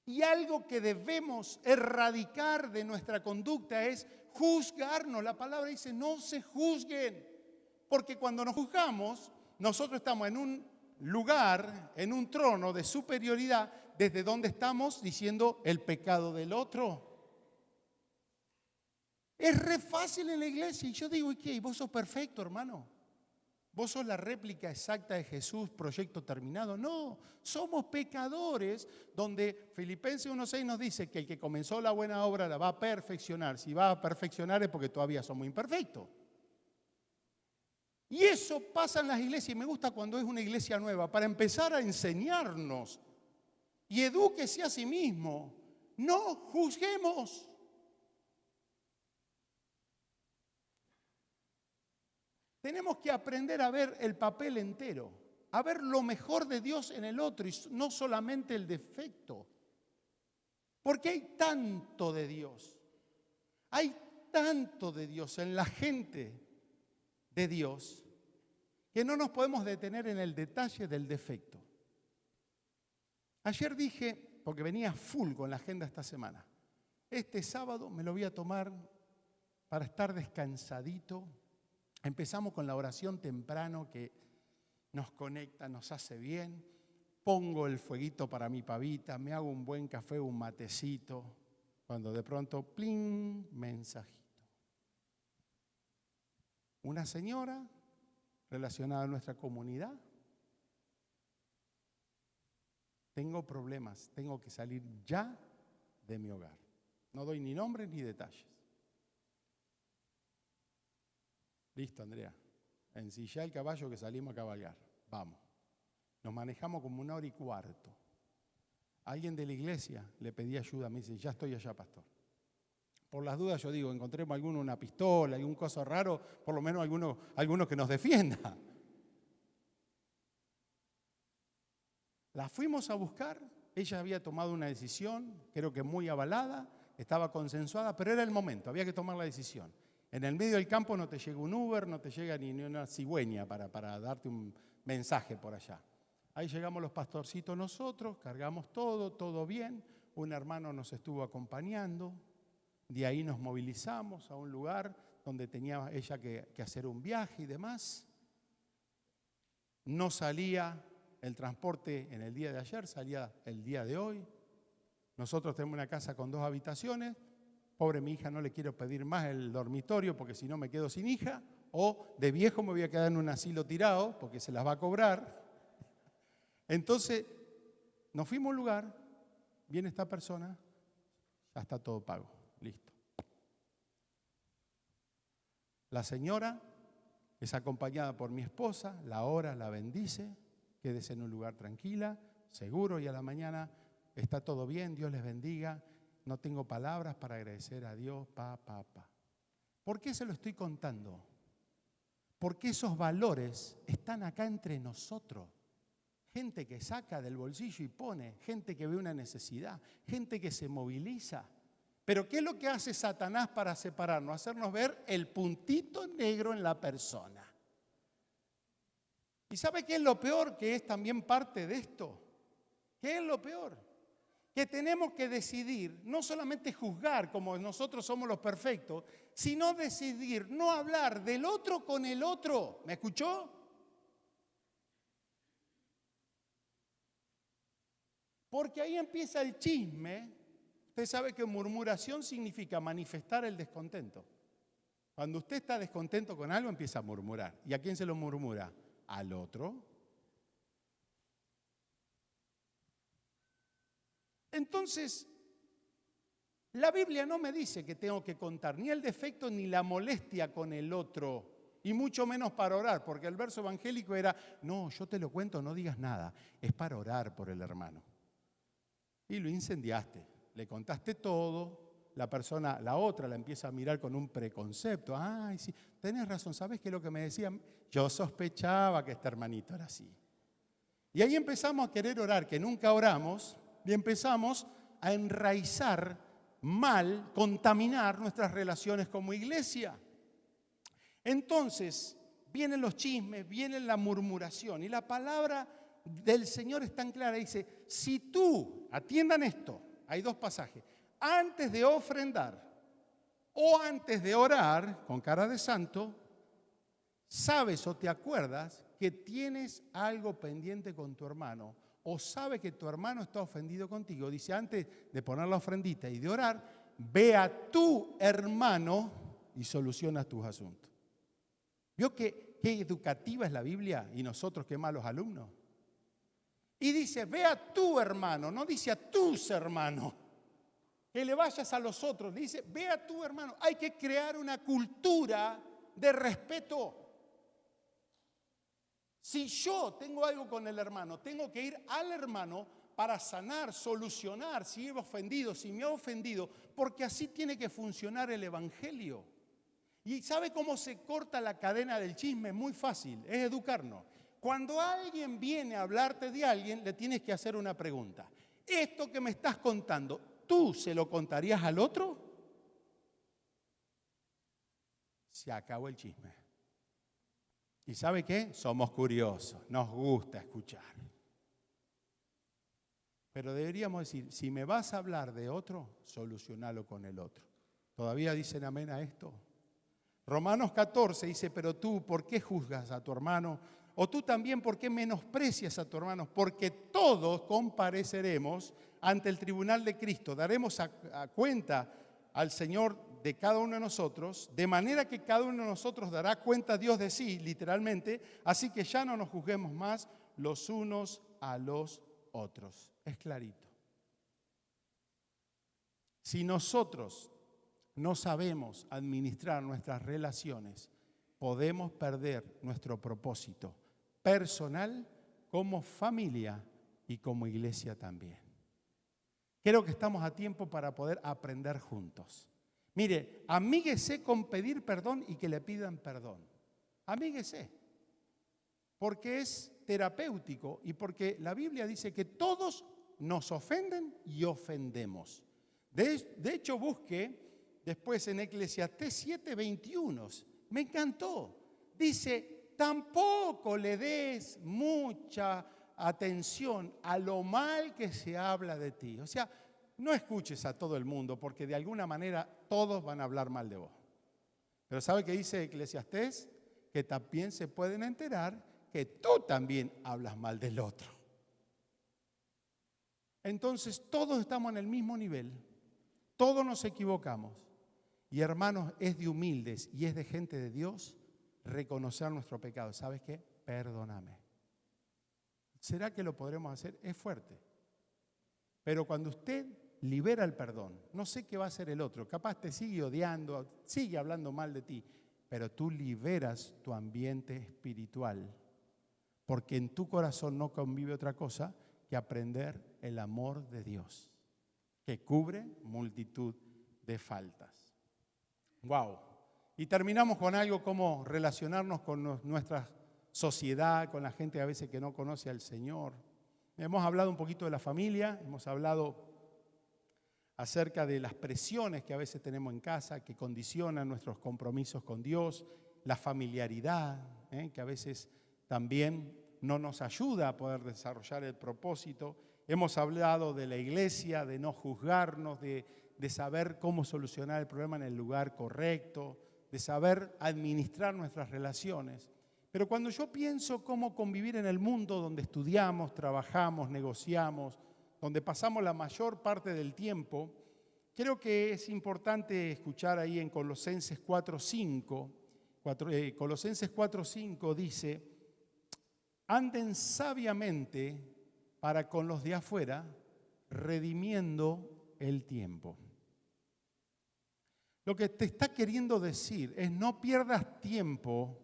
Speaker 1: Y algo que debemos erradicar de nuestra conducta es juzgarnos. La palabra dice, no se juzguen. Porque cuando nos juzgamos, nosotros estamos en un lugar, en un trono de superioridad, desde donde estamos diciendo el pecado del otro. Es re fácil en la iglesia. Y yo digo, ¿y qué? ¿Vos sos perfecto, hermano? ¿Vos sos la réplica exacta de Jesús, proyecto terminado? No, somos pecadores, donde Filipenses 1:6 nos dice que el que comenzó la buena obra la va a perfeccionar. Si va a perfeccionar es porque todavía somos imperfectos. Y eso pasa en las iglesias, y me gusta cuando es una iglesia nueva, para empezar a enseñarnos. Y edúquese a sí mismo. No juzguemos. Tenemos que aprender a ver el papel entero, a ver lo mejor de Dios en el otro y no solamente el defecto. Porque hay tanto de Dios. Hay tanto de Dios en la gente de Dios que no nos podemos detener en el detalle del defecto. Ayer dije, porque venía full con la agenda esta semana, este sábado me lo voy a tomar para estar descansadito. Empezamos con la oración temprano que nos conecta, nos hace bien. Pongo el fueguito para mi pavita, me hago un buen café, un matecito, cuando de pronto, ¡plin!, mensajito. Una señora relacionada a nuestra comunidad. Tengo problemas, tengo que salir ya de mi hogar. No doy ni nombres ni detalles. Listo, Andrea. Ensillá el caballo que salimos a cabalgar. Vamos. Nos manejamos como 1 hora y cuarto. Alguien de la iglesia le pedí ayuda. Me dice, ya estoy allá, pastor. Por las dudas yo digo, encontremos alguno una pistola, algún cosa raro, por lo menos alguno que nos defienda. La fuimos a buscar. Ella había tomado una decisión, creo que muy avalada, estaba consensuada, pero era el momento, había que tomar la decisión. En el medio del campo no te llega un Uber, no te llega ni una cigüeña para darte un mensaje por allá. Ahí llegamos los pastorcitos nosotros, cargamos todo bien. Un hermano nos estuvo acompañando. De ahí nos movilizamos a un lugar donde tenía ella que hacer un viaje y demás. No salía el transporte en el día de ayer, salía el día de hoy. Nosotros tenemos una casa con 2 habitaciones. Pobre mi hija, no le quiero pedir más el dormitorio porque si no me quedo sin hija. O de viejo me voy a quedar en un asilo tirado porque se las va a cobrar. Entonces, nos fuimos a un lugar, viene esta persona, ya está todo pago, listo. La señora es acompañada por mi esposa, la ora, la bendice, quédese en un lugar tranquila, seguro, y a la mañana está todo bien, Dios les bendiga. No tengo palabras para agradecer a Dios, ¿Por qué se lo estoy contando? Porque esos valores están acá entre nosotros. Gente que saca del bolsillo y pone, gente que ve una necesidad, gente que se moviliza. Pero ¿qué es lo que hace Satanás para separarnos? Hacernos ver el puntito negro en la persona. ¿Y sabe qué es lo peor? Que es también parte de esto. ¿Qué es lo peor? Que tenemos que decidir, no solamente juzgar como nosotros somos los perfectos, sino decidir no hablar del otro con el otro. ¿Me escuchó? Porque ahí empieza el chisme. Usted sabe que murmuración significa manifestar el descontento. Cuando usted está descontento con algo, empieza a murmurar. ¿Y a quién se lo murmura? Al otro. Entonces, la Biblia no me dice que tengo que contar ni el defecto ni la molestia con el otro, y mucho menos para orar, porque el verso evangélico era, no, yo te lo cuento, no digas nada, es para orar por el hermano. Y lo incendiaste, le contaste todo, la persona, la otra, la empieza a mirar con un preconcepto. Ay, sí, tenés razón, ¿sabés qué es lo que me decían? Yo sospechaba que este hermanito era así. Y ahí empezamos a querer orar, que nunca oramos, y empezamos a enraizar mal, contaminar nuestras relaciones como iglesia. Entonces, vienen los chismes, viene la murmuración, y la palabra del Señor es tan clara, dice, si tú, atiendan esto, hay 2 pasajes, antes de ofrendar o antes de orar con cara de santo, sabes o te acuerdas que tienes algo pendiente con tu hermano, o sabe que tu hermano está ofendido contigo, dice, antes de poner la ofrendita y de orar, ve a tu hermano y soluciona tus asuntos. ¿Vio qué educativa es la Biblia y nosotros qué malos alumnos? Y dice, ve a tu hermano, no dice a tus hermanos, que le vayas a los otros, dice, ve a tu hermano. Hay que crear una cultura de respeto. Si yo tengo algo con el hermano, tengo que ir al hermano para sanar, solucionar si he ofendido, si me ha ofendido, porque así tiene que funcionar el evangelio. ¿Y sabe cómo se corta la cadena del chisme? Muy fácil, es educarnos. Cuando alguien viene a hablarte de alguien, le tienes que hacer una pregunta. ¿Esto que me estás contando, tú se lo contarías al otro? Se acabó el chisme. ¿Y sabe qué? Somos curiosos, nos gusta escuchar. Pero deberíamos decir, si me vas a hablar de otro, solucionalo con el otro. ¿Todavía dicen amén a esto? Romanos 14 dice, pero tú, ¿por qué juzgas a tu hermano? O tú también, ¿por qué menosprecias a tu hermano? Porque todos compareceremos ante el tribunal de Cristo. Daremos a cuenta al Señor de cada uno de nosotros, de manera que cada uno de nosotros dará cuenta a Dios de sí, literalmente. Así que ya no nos juzguemos más los unos a los otros. Es clarito. Si nosotros no sabemos administrar nuestras relaciones, podemos perder nuestro propósito personal como familia y como iglesia también. Creo que estamos a tiempo para poder aprender juntos. Mire, amíguese con pedir perdón y que le pidan perdón. Amíguese, porque es terapéutico y porque la Biblia dice que todos nos ofenden y ofendemos. De hecho, busque después en Eclesiastés 7:21. Me encantó. Dice, tampoco le des mucha atención a lo mal que se habla de ti. O sea, no escuches a todo el mundo porque de alguna manera todos van a hablar mal de vos. Pero ¿sabe qué dice Eclesiastés? Que también se pueden enterar que tú también hablas mal del otro. Entonces todos estamos en el mismo nivel, todos nos equivocamos. Y hermanos, es de humildes y es de gente de Dios reconocer nuestro pecado. ¿Sabes qué? Perdóname. ¿Será que lo podremos hacer? Es fuerte. Pero cuando usted libera el perdón, no sé qué va a hacer el otro. Capaz te sigue odiando, sigue hablando mal de ti. Pero tú liberas tu ambiente espiritual. Porque en tu corazón no convive otra cosa que aprender el amor de Dios, que cubre multitud de faltas. ¡Wow! Y terminamos con algo como relacionarnos con nuestra sociedad, con la gente a veces que no conoce al Señor. Hemos hablado un poquito de la familia, hemos hablado acerca de las presiones que a veces tenemos en casa, que condicionan nuestros compromisos con Dios, la familiaridad, que a veces también no nos ayuda a poder desarrollar el propósito. Hemos hablado de la iglesia, de no juzgarnos, de saber cómo solucionar el problema en el lugar correcto, de saber administrar nuestras relaciones. Pero cuando yo pienso cómo convivir en el mundo donde estudiamos, trabajamos, negociamos, donde pasamos la mayor parte del tiempo, creo que es importante escuchar ahí en Colosenses 4:5. Colosenses 4:5 dice: anden sabiamente para con los de afuera, redimiendo el tiempo. Lo que te está queriendo decir es no pierdas tiempo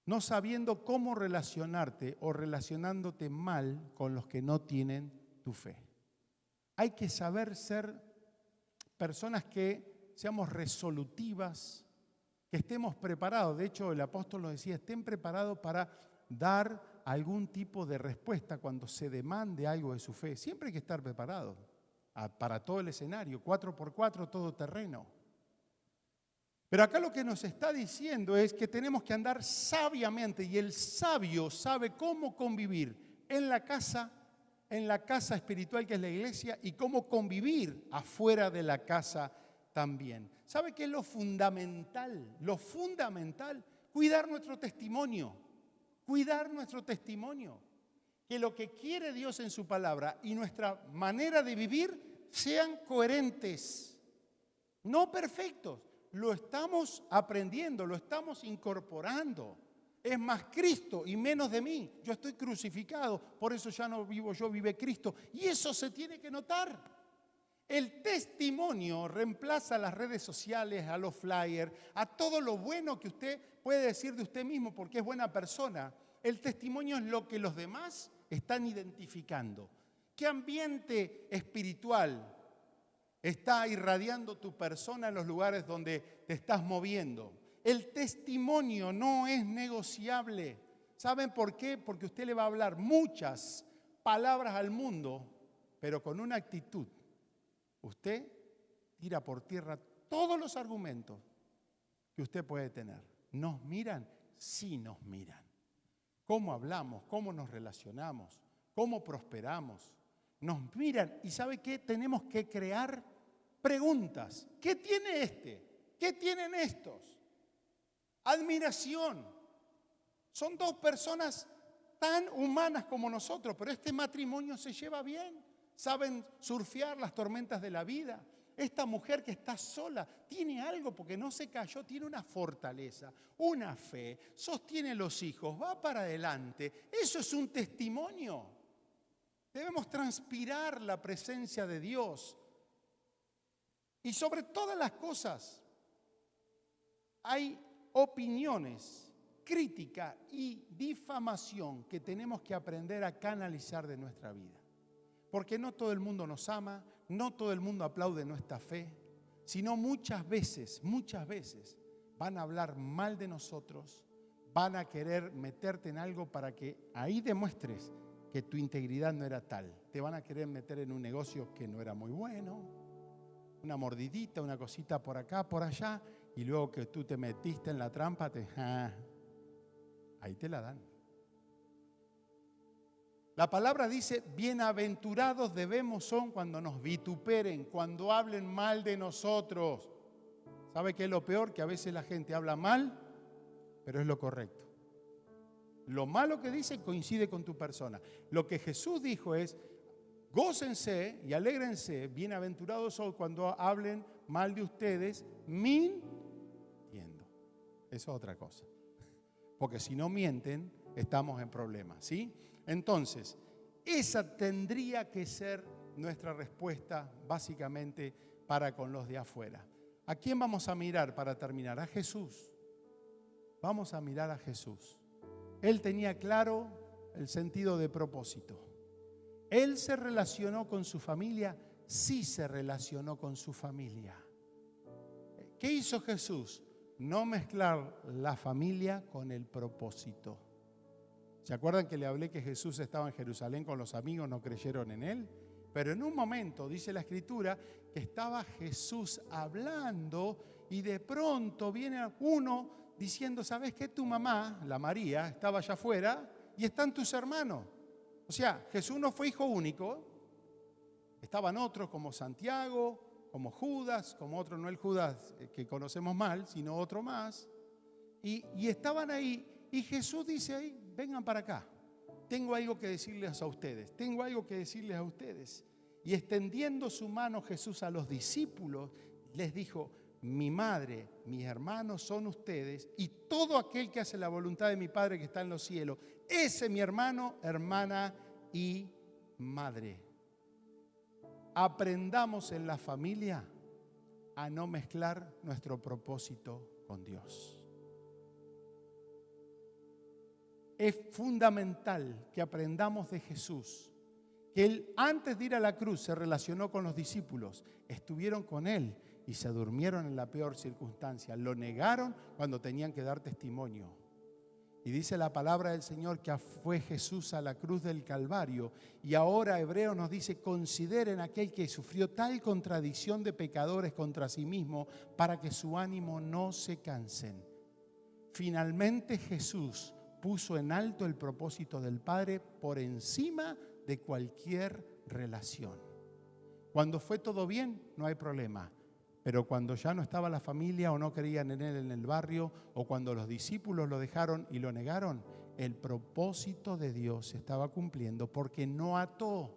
Speaker 1: no sabiendo cómo relacionarte o relacionándote mal con los que no tienen tu fe. Hay que saber ser personas que seamos resolutivas, que estemos preparados. De hecho, el apóstol nos decía, estén preparados para dar algún tipo de respuesta cuando se demande algo de su fe. Siempre hay que estar preparados para todo el escenario, 4x4, todo terreno. Pero acá lo que nos está diciendo es que tenemos que andar sabiamente, y el sabio sabe cómo convivir en la casa espiritual que es la iglesia, y cómo convivir afuera de la casa también. ¿Sabe qué es lo fundamental? Lo fundamental, cuidar nuestro testimonio. Cuidar nuestro testimonio. Que lo que quiere Dios en su palabra y nuestra manera de vivir sean coherentes, no perfectos. Lo estamos aprendiendo, lo estamos incorporando. Es más Cristo y menos de mí. Yo estoy crucificado, por eso ya no vivo yo, vive Cristo. Y eso se tiene que notar. El testimonio reemplaza a las redes sociales, a los flyers, a todo lo bueno que usted puede decir de usted mismo porque es buena persona. El testimonio es lo que los demás están identificando. ¿Qué ambiente espiritual está irradiando tu persona en los lugares donde te estás moviendo? El testimonio no es negociable. ¿Saben por qué? Porque usted le va a hablar muchas palabras al mundo, pero con una actitud. Usted tira por tierra todos los argumentos que usted puede tener. ¿Nos miran? Sí nos miran. ¿Cómo hablamos? ¿Cómo nos relacionamos? ¿Cómo prosperamos? Nos miran y ¿sabe qué? Tenemos que crear preguntas. ¿Qué tiene este? ¿Qué tienen estos? Admiración. Son dos personas tan humanas como nosotros, pero este matrimonio se lleva bien. Saben surfear las tormentas de la vida. Esta mujer que está sola tiene algo porque no se cayó, tiene una fortaleza, una fe, sostiene los hijos, va para adelante. Eso es un testimonio. Debemos transpirar la presencia de Dios. Y sobre todas las cosas, hay opiniones, crítica y difamación que tenemos que aprender a canalizar de nuestra vida. Porque no todo el mundo nos ama, no todo el mundo aplaude nuestra fe, sino muchas veces van a hablar mal de nosotros, van a querer meterte en algo para que ahí demuestres que tu integridad no era tal. Te van a querer meter en un negocio que no era muy bueno, una mordidita, una cosita por acá, por allá, y luego que tú te metiste en la trampa, ahí te la dan. La palabra dice, bienaventurados debemos son cuando nos vituperen, cuando hablen mal de nosotros. ¿Sabe qué es lo peor? Que a veces la gente habla mal, pero es lo correcto. Lo malo que dice coincide con tu persona. Lo que Jesús dijo es, gócense y alégrense, bienaventurados son cuando hablen mal de ustedes, mintiendo. Eso es otra cosa. Porque si no mienten, estamos en problemas, ¿sí? Entonces, esa tendría que ser nuestra respuesta básicamente para con los de afuera. ¿A quién vamos a mirar para terminar? A Jesús. Vamos a mirar a Jesús. Él tenía claro el sentido de propósito. Él se relacionó con su familia, sí se relacionó con su familia. ¿Qué hizo Jesús? No mezclar la familia con el propósito. ¿Se acuerdan que le hablé que Jesús estaba en Jerusalén con los amigos, no creyeron en él? Pero en un momento, dice la Escritura, que estaba Jesús hablando y de pronto viene uno diciendo, ¿sabes qué? Tu mamá, la María, estaba allá afuera y están tus hermanos. O sea, Jesús no fue hijo único, estaban otros como Santiago, como Judas, como otro, no el Judas que conocemos mal, sino otro más, y estaban ahí, y Jesús dice ahí, vengan para acá, tengo algo que decirles a ustedes, tengo algo que decirles a ustedes. Y extendiendo su mano Jesús a los discípulos, les dijo, mi madre, mis hermanos son ustedes, y todo aquel que hace la voluntad de mi Padre que está en los cielos, ese es mi hermano, hermana y madre. Aprendamos en la familia a no mezclar nuestro propósito con Dios. Es fundamental que aprendamos de Jesús, que Él antes de ir a la cruz se relacionó con los discípulos, estuvieron con Él y se durmieron en la peor circunstancia, lo negaron cuando tenían que dar testimonio. Y dice la palabra del Señor que fue Jesús a la cruz del Calvario. Y ahora Hebreos nos dice, consideren aquel que sufrió tal contradicción de pecadores contra sí mismo para que su ánimo no se cansen. Finalmente Jesús puso en alto el propósito del Padre por encima de cualquier relación. Cuando fue todo bien, no hay problema. Pero cuando ya no estaba la familia o no creían en él en el barrio, o cuando los discípulos lo dejaron y lo negaron, el propósito de Dios se estaba cumpliendo porque no ató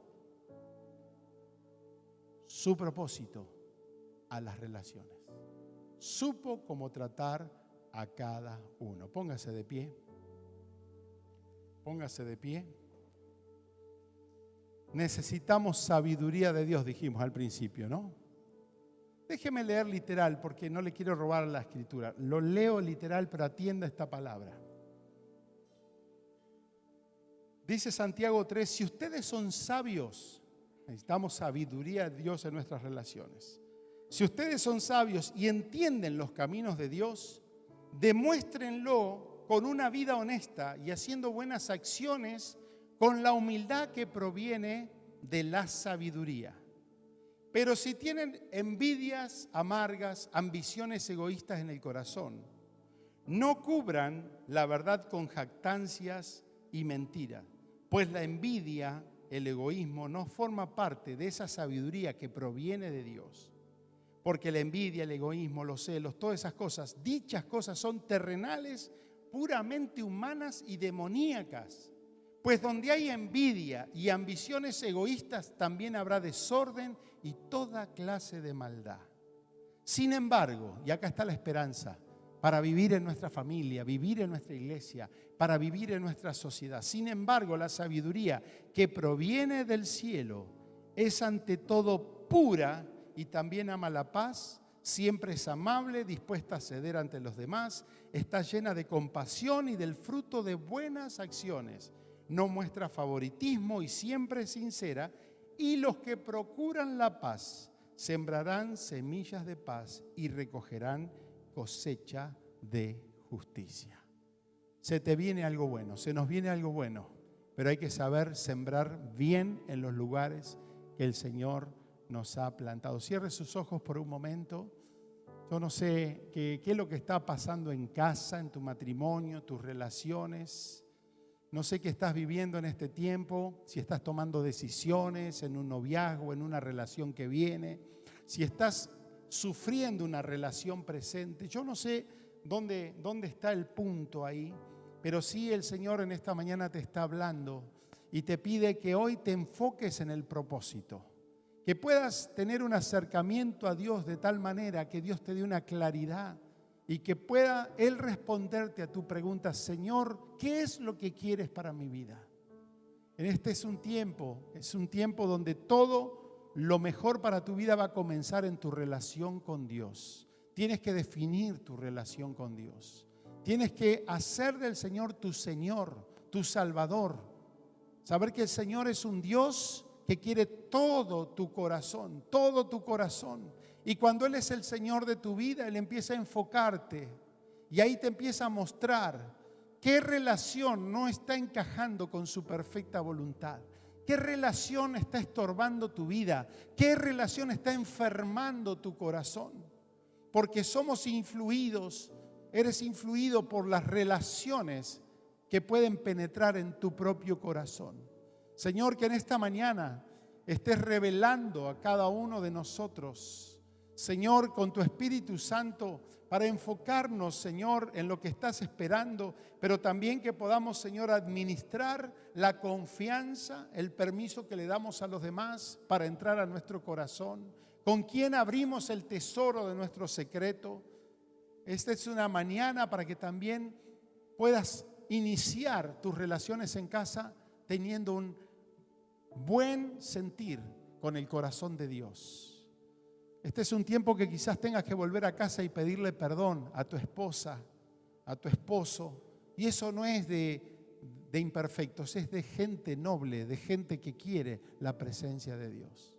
Speaker 1: su propósito a las relaciones. Supo cómo tratar a cada uno. Póngase de pie. Póngase de pie. Necesitamos sabiduría de Dios, dijimos al principio, ¿no? Déjeme leer literal porque no le quiero robar la escritura. Lo leo literal, pero atienda esta palabra. Dice Santiago 3, si ustedes son sabios, necesitamos sabiduría de Dios en nuestras relaciones. Si ustedes son sabios y entienden los caminos de Dios, demuéstrenlo con una vida honesta y haciendo buenas acciones con la humildad que proviene de la sabiduría. Pero si tienen envidias amargas, ambiciones egoístas en el corazón, no cubran la verdad con jactancias y mentiras, pues la envidia, el egoísmo, no forma parte de esa sabiduría que proviene de Dios. Porque la envidia, el egoísmo, los celos, todas esas cosas, dichas cosas son terrenales, puramente humanas y demoníacas. Pues donde hay envidia y ambiciones egoístas, también habrá desorden y toda clase de maldad. Sin embargo, y acá está la esperanza, para vivir en nuestra familia, vivir en nuestra iglesia, para vivir en nuestra sociedad. Sin embargo, la sabiduría que proviene del cielo es ante todo pura y también ama la paz, siempre es amable, dispuesta a ceder ante los demás, está llena de compasión y del fruto de buenas acciones. No muestra favoritismo y siempre es sincera, y los que procuran la paz sembrarán semillas de paz y recogerán cosecha de justicia. Se te viene algo bueno, se nos viene algo bueno. pero hay que saber sembrar bien en los lugares que el Señor nos ha plantado. Cierre sus ojos por un momento. Yo no sé qué es lo que está pasando en casa, en tu matrimonio, tus relaciones. No sé qué estás viviendo en este tiempo, si estás tomando decisiones en un noviazgo, en una relación que viene, si estás sufriendo una relación presente. Yo no sé dónde está el punto ahí, pero sí el Señor en esta mañana te está hablando y te pide que hoy te enfoques en el propósito, que puedas tener un acercamiento a Dios de tal manera que Dios te dé una claridad y que pueda Él responderte a tu pregunta: Señor, ¿qué es lo que quieres para mi vida? En este es un tiempo donde todo lo mejor para tu vida va a comenzar en tu relación con Dios. Tienes que definir tu relación con Dios. Tienes que hacer del Señor, tu Salvador. Saber que el Señor es un Dios que quiere todo tu corazón, todo tu corazón. Y cuando Él es el Señor de tu vida, Él empieza a enfocarte y ahí te empieza a mostrar qué relación no está encajando con su perfecta voluntad. ¿Qué relación está estorbando tu vida? ¿Qué relación está enfermando tu corazón? Porque somos influidos, eres influido por las relaciones que pueden penetrar en tu propio corazón. Señor, que en esta mañana estés revelando a cada uno de nosotros, Señor, con tu Espíritu Santo, para enfocarnos, Señor, en lo que estás esperando, pero también que podamos, Señor, administrar la confianza, el permiso que le damos a los demás para entrar a nuestro corazón, con quién abrimos el tesoro de nuestro secreto. Esta es una mañana para que también puedas iniciar tus relaciones en casa teniendo un buen sentir con el corazón de Dios. Este es un tiempo que quizás tengas que volver a casa y pedirle perdón a tu esposa, a tu esposo. Y eso no es de imperfectos, es de gente noble, de gente que quiere la presencia de Dios.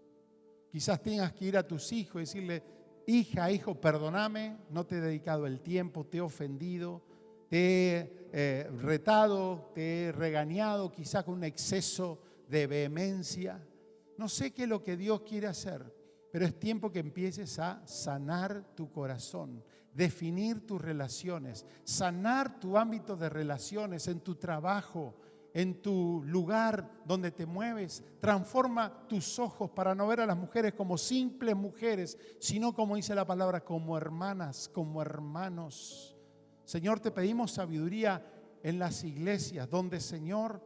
Speaker 1: Quizás tengas que ir a tus hijos y decirle: hija, hijo, perdóname, no te he dedicado el tiempo, te he ofendido, te he retado, te he regañado, quizás con un exceso de vehemencia. No sé qué es lo que Dios quiere hacer, pero es tiempo que empieces a sanar tu corazón, definir tus relaciones, sanar tu ámbito de relaciones en tu trabajo, en tu lugar donde te mueves. Transforma tus ojos para no ver a las mujeres como simples mujeres, sino, como dice la palabra, como hermanas, como hermanos. Señor, te pedimos sabiduría en las iglesias, donde, Señor,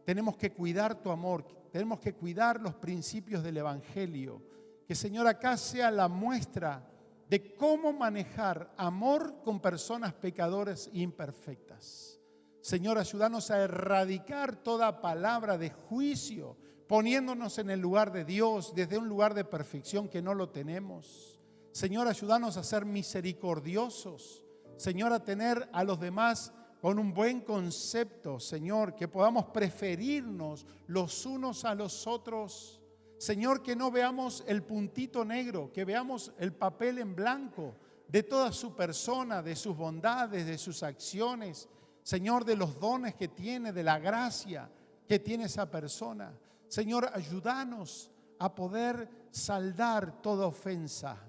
Speaker 1: tenemos que cuidar tu amor, tenemos que cuidar los principios del Evangelio. Que, Señor, acá sea la muestra de cómo manejar amor con personas pecadoras e imperfectas. Señor, ayúdanos a erradicar toda palabra de juicio, poniéndonos en el lugar de Dios, desde un lugar de perfección que no lo tenemos. Señor, ayúdanos a ser misericordiosos. Señor, a tener a los demás con un buen concepto. Señor, que podamos preferirnos los unos a los otros. Señor, que no veamos el puntito negro, que veamos el papel en blanco de toda su persona, de sus bondades, de sus acciones. Señor, de los dones que tiene, de la gracia que tiene esa persona. Señor, ayúdanos a poder saldar toda ofensa.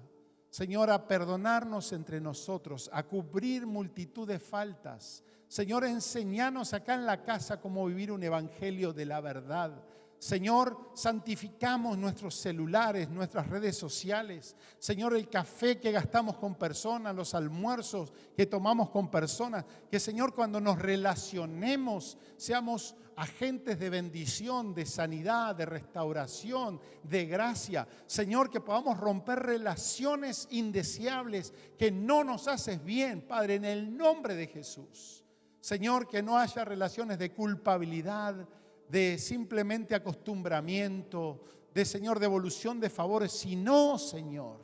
Speaker 1: Señor, a perdonarnos entre nosotros, a cubrir multitud de faltas. Señor, enséñanos acá en la casa cómo vivir un evangelio de la verdad. Señor, santificamos nuestros celulares, nuestras redes sociales. Señor, el café que gastamos con personas, los almuerzos que tomamos con personas. Que, Señor, cuando nos relacionemos, seamos agentes de bendición, de sanidad, de restauración, de gracia. Señor, que podamos romper relaciones indeseables que no nos haces bien, Padre, en el nombre de Jesús. Señor, que no haya relaciones de culpabilidad, de simplemente acostumbramiento, de, Señor, devolución de favores, sino, Señor,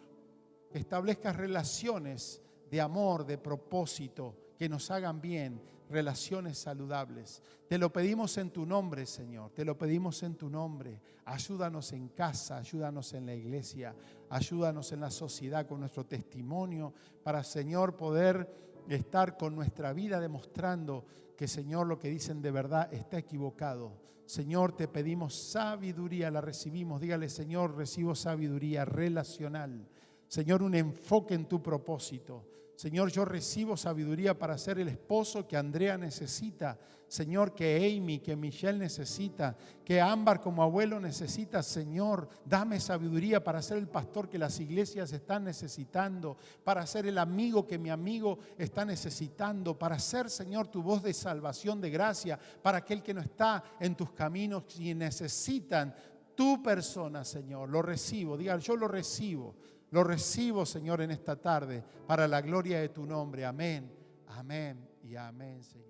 Speaker 1: que establezcas relaciones de amor, de propósito, que nos hagan bien, relaciones saludables. Te lo pedimos en tu nombre, Señor, te lo pedimos en tu nombre. Ayúdanos en casa, ayúdanos en la iglesia, ayúdanos en la sociedad con nuestro testimonio para, Señor, poder estar con nuestra vida demostrando que, Señor, lo que dicen de verdad está equivocado. Señor, te pedimos sabiduría, la recibimos. Dígale, Señor, recibo sabiduría relacional. Señor, un enfoque en tu propósito. Señor, yo recibo sabiduría para ser el esposo que Andrea necesita. Señor, que Amy, que Michelle necesita, que Ámbar como abuelo necesita. Señor, dame sabiduría para ser el pastor que las iglesias están necesitando, para ser el amigo que mi amigo está necesitando, para ser, Señor, tu voz de salvación, de gracia, para aquel que no está en tus caminos y necesitan tu persona, Señor. Lo recibo, diga, yo lo recibo. Lo recibo, Señor, en esta tarde, para la gloria de tu nombre. Amén, amén y amén, Señor.